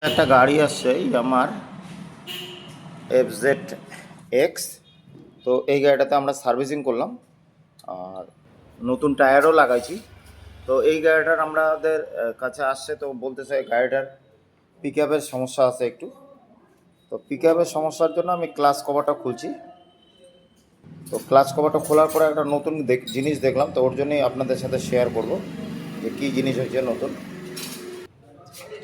একটা গাড়ি আসছে আমার FZ X। তো এই গাড়িটাতে আমরা সার্ভিসিং করলাম আর নতুন টায়ারও লাগাইছি। তো এই গাড়িটার আমাদের কাছে আসছে, তো বলতেছে গাড়িটার পিক আপের সমস্যা আছে একটু। তো পিক আপের সমস্যার জন্য আমি ক্লাচ কভারটা খুলছি। তো ক্লাচ কভারটা খোলার পরে একটা নতুন জিনিস দেখলাম, তো ওর জন্যই আপনাদের সাথে শেয়ার করব যে কী জিনিস হয়েছে নতুন।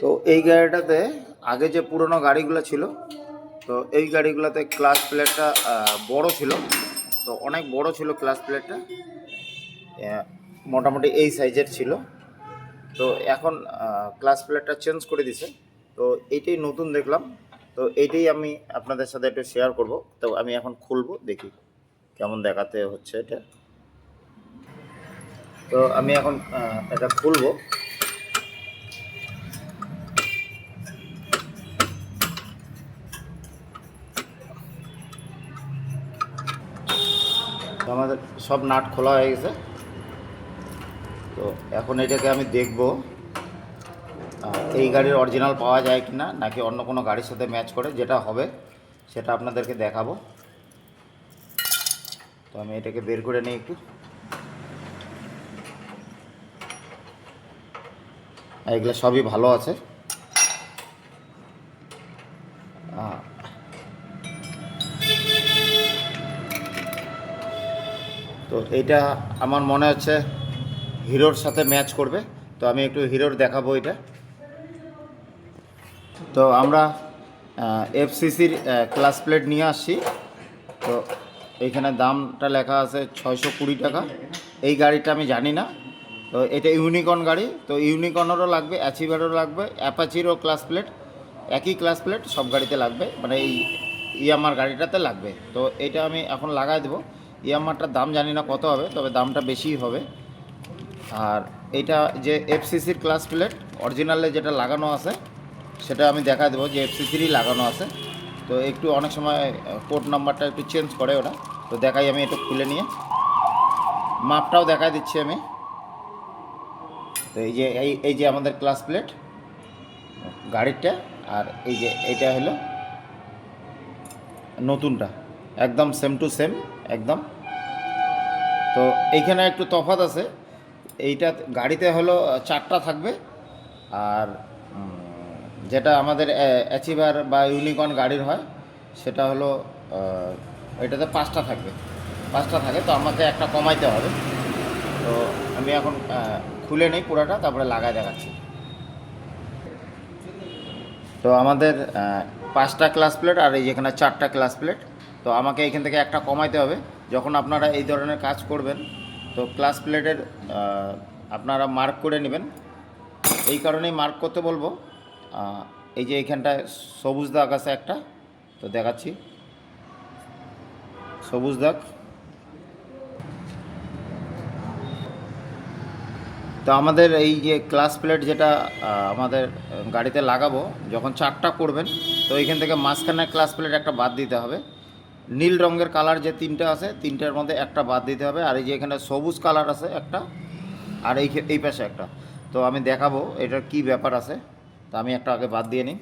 তো এই গাড়িটাতে আগে যে পুরনো গাড়িগুলো ছিল, তো এই গাড়িগুলোতে ক্লাচ প্লেটটা বড় ছিল, তো অনেক বড় ছিল ক্লাচ প্লেটটা, মোটামুটি এই সাইজের ছিল। তো এখন ক্লাচ প্লেটটা চেঞ্জ করে দিছে, তো এইটাই নতুন দেখলাম। তো এইটাই আমি আপনাদের সাথে একটু শেয়ার করব। তো আমি এখন খুলবো, দেখি কেমন দেখাতে হচ্ছে এটা। তো আমি এখন এটা খুলবো। তো আমাদের সব নাট খোলা হয়ে গেছে। তো এখন এটাকে আমি দেখব এই গাড়ির অরিজিনাল পাওয়া যায় কি না, নাকি অন্য কোনো গাড়ির সাথে ম্যাচ করে। যেটা হবে সেটা আপনাদেরকে দেখাবো। তো আমি এটাকে বের করে নিই একটু। এগুলো সবই ভালো আছে। তো এইটা আমার মনে হচ্ছে হিরোর সাথে ম্যাচ করবে। তো আমি একটু হিরোর দেখাবো এটা। তো আমরা FCCর ক্লাস প্লেট নিয়ে আসছি। তো এইখানে দামটা লেখা আছে 620 টাকা। এই গাড়িটা আমি জানি না। তো এটা ইউনিকর্ন গাড়ি, তো ইউনিকর্নেরও লাগবে, অ্যাচিভারেরও লাগবে, অ্যাপাচিরও ক্লাস প্লেট, একই ক্লাস প্লেট সব গাড়িতে লাগবে, মানে এই ইয়ামার গাড়িটাতে লাগবে। তো এটা আমি এখন লাগাই দেবো। ইয়ামারটার দাম জানি না কত হবে, তবে দামটা বেশিই হবে। আর এটা যে FCCর ক্লাস প্লেট অরিজিনালে যেটা লাগানো আছে, সেটা আমি দেখা দেবো যে FCCরই লাগানো আছে। তো একটু অনেক সময় কোড নাম্বারটা একটু চেঞ্জ করে ওরা। তো দেখাই, আমি একটু খুলে নিয়ে মাপটাও দেখাই দিচ্ছি আমি। তো এই যে এই যে আমাদের ক্লাস প্লেট গাড়িরটা, আর এই যে এইটা হলো নতুনটা, একদম সেম টু সেম একদম। তো এইখানে একটু তফাৎ আছে। এইটা গাড়িতে হলো 4টা থাকবে, আর যেটা আমাদের অ্যাচিভার বা ইউনিকর্ন গাড়ির হয় সেটা হলো এটাতে 5টা থাকবে, 5টা থাকে। তো আমাকে একটা কমাইতে হবে। তো আমি এখন খুলে নেই পুরাটা, তারপরে লাগায় দেখাচ্ছি। তো আমাদের 5টা ক্লাস প্লেট আর এই যেখানে 4টা ক্লাস প্লেট। তো আমাকে এখান থেকে একটা কমাইতে হবে। যখন আপনারা এই ধরনের কাজ করবেন, তো ক্লাস প্লেটের আপনারা মার্ক করে নেবেন। এই কারণেই মার্ক করতে বলবো। এই যে এইখানটায় সবুজ দাগ আছে একটা, তো দেখাচ্ছি সবুজ দাগ। তো আমাদের এই যে ক্লাস প্লেট যেটা আমাদের গাড়িতে লাগাবো, যখন 4টা করবেন, তো এইখান থেকে মাঝখানে ক্লাস প্লেট একটা বাদ দিতে হবে। নীল রঙের কালার যে 3টা আছে, 3টার মধ্যে একটা বাদ দিতে হবে। আর এই যে এখানে সবুজ কালার আছে একটা, আর এই পাশে একটা। তো আমি দেখাবো এটার কি ব্যাপার আছে। তো আমি একটা আগে বাদ দিয়ে নিই।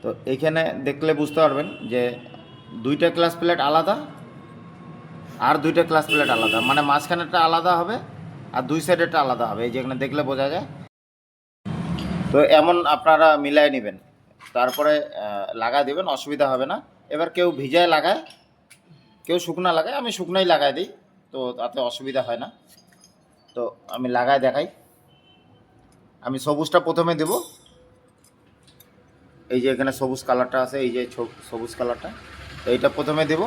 তো এইখানে দেখলে বুঝতে পারবেন যে 2টা ক্লাস প্লেট আলাদা, আর 2টা ক্লাস প্লেট আলাদা, মানে মাঝখানেরটা আলাদা হবে আর দুই সাইডেরটা আলাদা হবে। এই যেখানে দেখলে বোঝা যায়। তো এমন আপনারা মিলাই নেবেন, তারপরে লাগা দেবেন, অসুবিধা হবে না। এবার কেউ ভিজায় লাগায়, কেউ শুকনা লাগায়, আমি শুকনাই লাগাই দিই, তো তাতে অসুবিধা হয় না। তো আমি লাগায় দেখাই। আমি সবুজটা প্রথমে দেব। এই যে এখানে সবুজ কালারটা আছে, এই যে সবুজ কালারটা, তো এইটা প্রথমে দেব।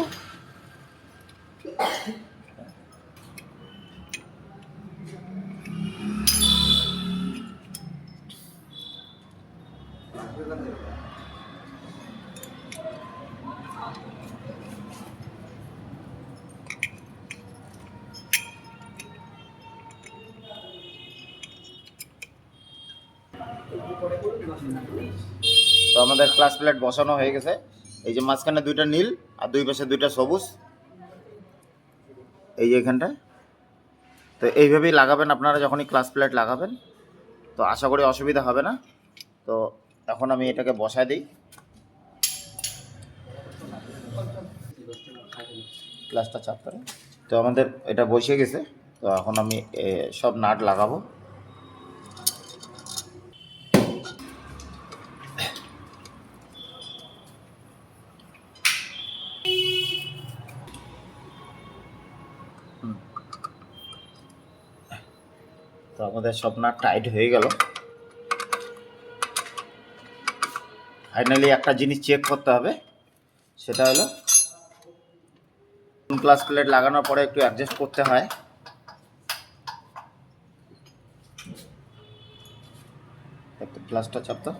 তো আমাদের ক্লাস প্লেট বসানো হয়ে গেছে। এই যে মাঝখানে 2টা নীল আর দুই পাশে 2টা সবুজ, এই যে এখানটায়। তো এইভাবেই লাগাবেন আপনারা যখনই ক্লাস প্লেট লাগাবেন। তো আশা করি অসুবিধা হবে না। তো এখন আমি এটাকে বসায় দিই, ক্লাসটা চাপ করে। তো আমাদের এটা বসে গেছে। তো এখন আমি সব নাট লাগাবো। তো আমাদের সব নাট টাইট হয়ে গেল। ফাইনালি একটা জিনিস চেক করতে হবে, সেটা হলো ক্লাস প্লেট লাগানোর পরে একটু অ্যাডজাস্ট করতে হয়। একটু গ্লাসটা চাপতো,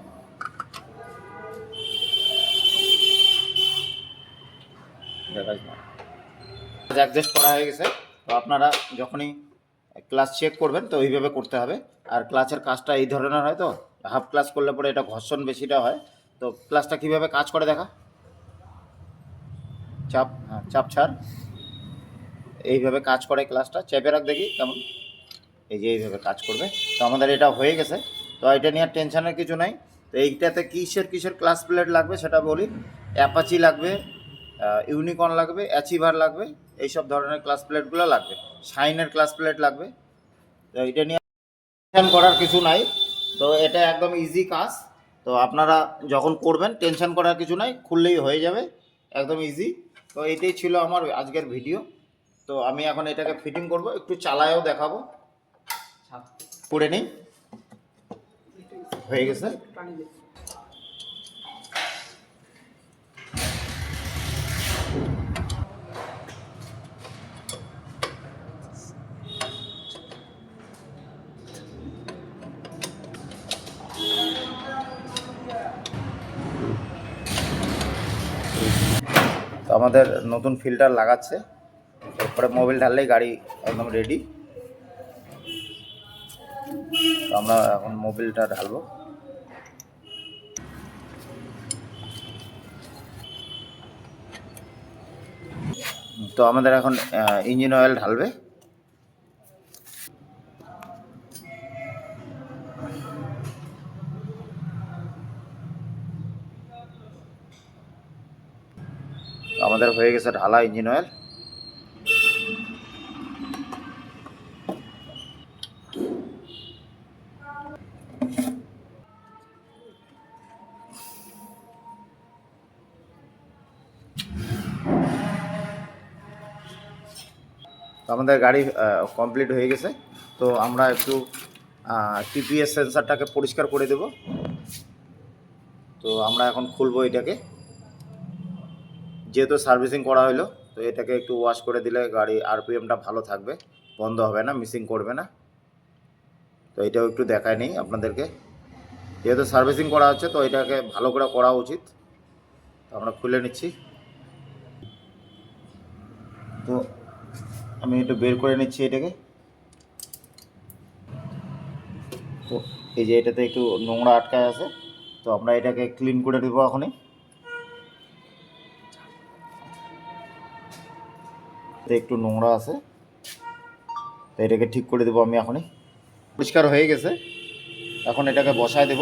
অ্যাডজাস্ট করা হয়ে গেছে। তো আপনারা যখনই ক্লাস চেক করবেন তো এইভাবে করতে হবে। আর ক্লাচের কাজটা এই ধরনের হয়, তো হাফ ক্লাস করলে পরে এটা ঘর্ষণ বেশিটা হয়। তো ক্লাসটা কীভাবে কাজ করে দেখা, চাপ, হ্যাঁ চাপ ছাড়, এইভাবে কাজ করে। ক্লাসটা চেপে রাখ, দেখি কেমন, এই যে এইভাবে কাজ করবে। তো আমাদের এটা হয়ে গেছে। তো এটা নিয়ে আর টেনশনের কিছু নাই। তো এইটাতে কিসের ক্লাস প্লেট লাগবে সেটা বলি। অ্যাপাচি লাগবে, ইউনিকর্ন লাগবে, অ্যাচিভার লাগবে, এইসব ধরনের ক্লাস প্লেটগুলো লাগবে। শাইনের ক্লাস প্লেট লাগবে। তো এটা নিয়ে টেনশন করার কিছু নাই। তো এটা একদম ইজি কাজ। তো আপনারা যখন করবেন টেনশন করার কিছু নাই, খুললেই হয়ে যাবে, একদম ইজি। তো এটাই ছিল আমার আজকের ভিডিও। তো আমি এখন এটাকে ফিটিং করব, একটু চালায়ও দেখাবো, করে নিই। হয়ে গেছে। তো আমাদের নতুন ফিল্টার লাগাচ্ছে, এরপরে মোবিল ঢাললেই গাড়ি একদম রেডি। তো আমরা এখন মোবিলটা ঢালবো। তো আমাদের এখন ইঞ্জিন অয়েল ঢালবে। আমাদের হয়ে গেছে ঢালা ইঞ্জিন অয়েল। আমাদের গাড়ি কমপ্লিট হয়ে গেছে। তো আমরা একটু টিপিএস সেন্সারটাকে পরিষ্কার করে দেব। তো আমরা এখন খুলবো এটাকে, যেহেতু সার্ভিসিং করা হলো। তো এটাকে একটু ওয়াশ করে দিলে গাড়ি আরপিএমটা ভালো থাকবে, বন্ধ হবে না, মিসিং করবে না। তো এটাও একটু দেখায় নেই আপনাদেরকে, যেহেতু সার্ভিসিং করা হচ্ছে তো এটাকে ভালো করে করা উচিত। তো আমরা খুলে নিচ্ছি। তো আমি একটু বের করে নিচ্ছি এটাকে। তো এই যে এটাতে একটু নোংরা আটকায় আছে, তো আমরা এটাকে ক্লিন করে দেবো এখনই। একটু নোংরা আছে, তো এটাকে ঠিক করে দেবো আমি এখনই। পরিষ্কার হয়ে গেছে, এখন এটাকে বসায় দেব।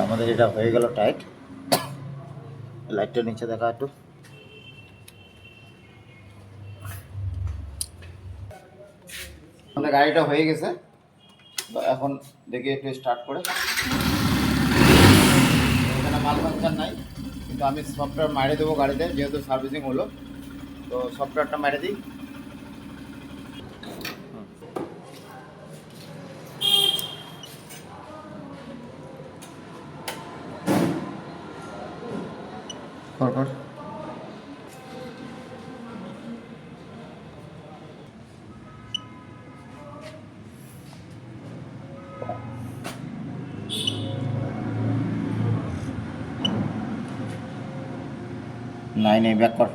আমাদের এটা হয়ে গেল টাইট। লাইটটা নিচে দেখা একটু। আমাদের গাড়িটা হয়ে গেছে। এখন দেখি একটু স্টার্ট করে। এখানে মাল ফাংশন নাই, কিন্তু আমি সফটওয়্যার মারে দেবো গাড়িতে, যেহেতু সার্ভিসিং হলো। তো সফটওয়্যারটা মেরে দিই। কর 9 ব্যাক কর।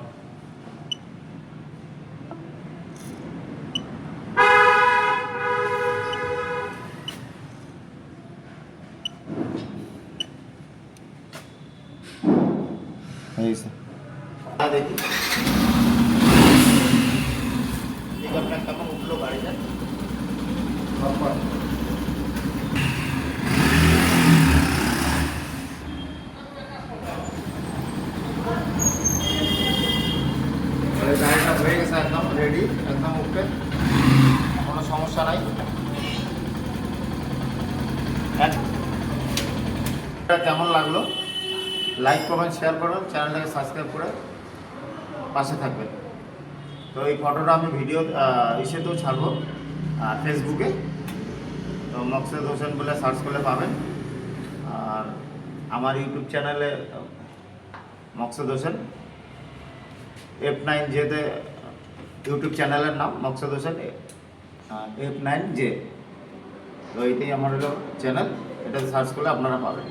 রেডি, একদম ওকে, কোনো সমস্যা নাই। এটা কেমন লাগলো লাইক কমেন্ট শেয়ার করুন, চ্যানেলটাকে সাবস্ক্রাইব করে পাশে থাকবেন। তো এই ফটোটা আমি ভিডিও ইসেতেও ছাড়বো ফেসবুকে, তো মকসেদ হোসেন বলে সার্চ করলে পাবেন। আর আমার ইউটিউব চ্যানেলে মকসেদ হোসেন F9Jতে ইউটিউব চ্যানেলের নাম মকসেদ হোসেন F9J। তো এইটাই আমার হলো চ্যানেল, এটা সার্চ করলে আপনারা পাবেন।